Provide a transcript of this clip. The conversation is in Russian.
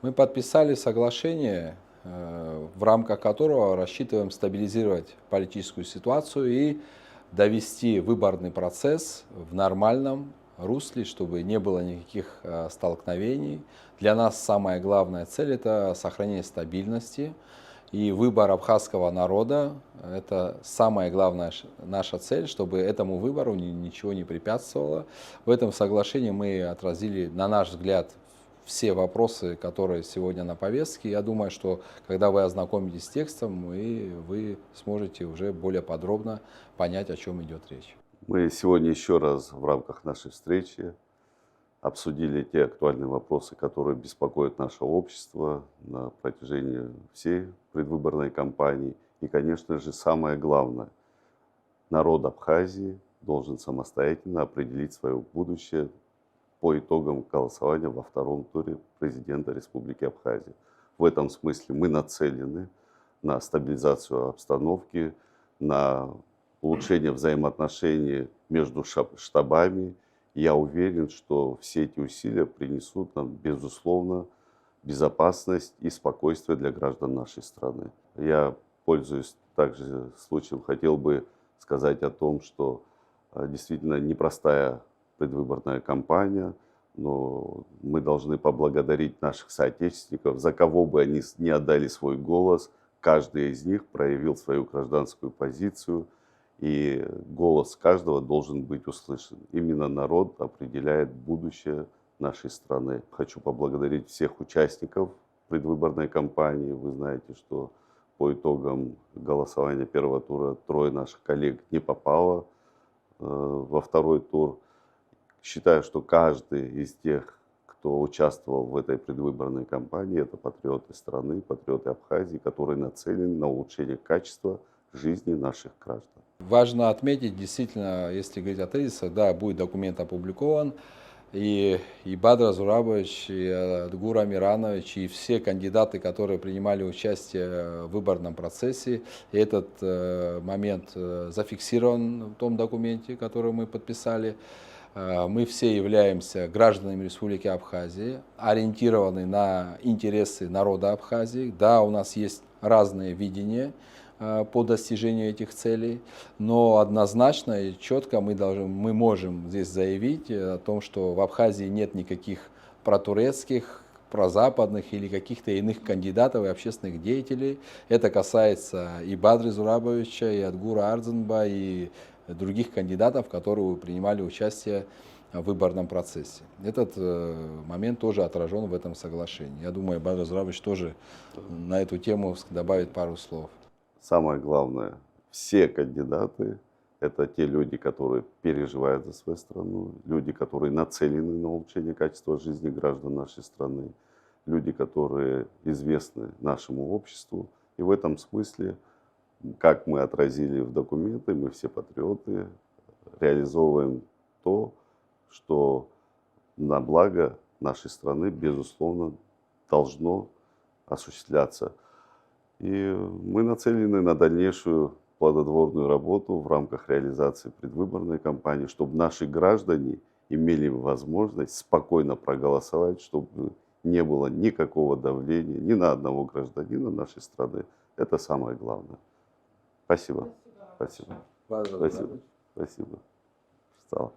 Мы подписали соглашение, в рамках которого рассчитываем стабилизировать политическую ситуацию и довести выборный процесс в нормальном русле, чтобы не было никаких столкновений. Для нас самая главная цель — это сохранение стабильности. И выбор абхазского народа — это самая главная наша цель, чтобы этому выбору ничего не препятствовало. В этом соглашении мы отразили, на наш взгляд, все вопросы, которые сегодня на повестке. Я думаю, что когда вы ознакомитесь с текстом, вы сможете уже более подробно понять, о чем идет речь. Мы сегодня еще раз в рамках нашей встречи обсудили те актуальные вопросы, которые беспокоят наше общество на протяжении всей предвыборной кампании. И, конечно же, самое главное, народ Абхазии должен самостоятельно определить свое будущее по итогам голосования во втором туре президента Республики Абхазия. В этом смысле мы нацелены на стабилизацию обстановки, на улучшение взаимоотношений между штабами. Я уверен, что все эти усилия принесут нам, безусловно, безопасность и спокойствие для граждан нашей страны. Я, пользуясь также случаем, хотел бы сказать о том, что действительно непростая предвыборная кампания, но мы должны поблагодарить наших соотечественников, за кого бы они ни отдали свой голос. Каждый из них проявил свою гражданскую позицию, и голос каждого должен быть услышан. Именно народ определяет будущее нашей страны. Хочу поблагодарить всех участников предвыборной кампании. Вы знаете, что по итогам голосования первого тура трое наших коллег не попало во второй тур. Считаю, что каждый из тех, кто участвовал в этой предвыборной кампании, это патриоты страны, патриоты Абхазии, которые нацелены на улучшение качества жизни наших граждан. Важно отметить, действительно, если говорить о тезисах, да, будет документ опубликован, и Бадра Зурабович, и Адгур Амиранович, и все кандидаты, которые принимали участие в выборном процессе, и этот момент зафиксирован в том документе, который мы подписали. Мы все являемся гражданами Республики Абхазия, ориентированы на интересы народа Абхазии. Да, у нас есть разные видения по достижению этих целей, но однозначно и четко мы можем здесь заявить о том, что в Абхазии нет никаких протурецких, прозападных или каких-то иных кандидатов и общественных деятелей. Это касается и Бадры Зурабовича, и Адгура Ардзенба, и других кандидатов, которые принимали участие в выборном процессе. Этот момент тоже отражен в этом соглашении. Я думаю, Бадр Зурабович тоже на эту тему добавит пару слов. Самое главное, все кандидаты — это те люди, которые переживают за свою страну, люди, которые нацелены на улучшение качества жизни граждан нашей страны, люди, которые известны нашему обществу. И в этом смысле, как мы отразили в документы, мы все патриоты, реализовываем то, что на благо нашей страны, безусловно, должно осуществляться. И мы нацелены на дальнейшую плодотворную работу в рамках реализации предвыборной кампании, чтобы наши граждане имели возможность спокойно проголосовать, чтобы не было никакого давления ни на одного гражданина нашей страны. Это самое главное. Спасибо. Спасибо. Спасибо. Спасибо. Встал.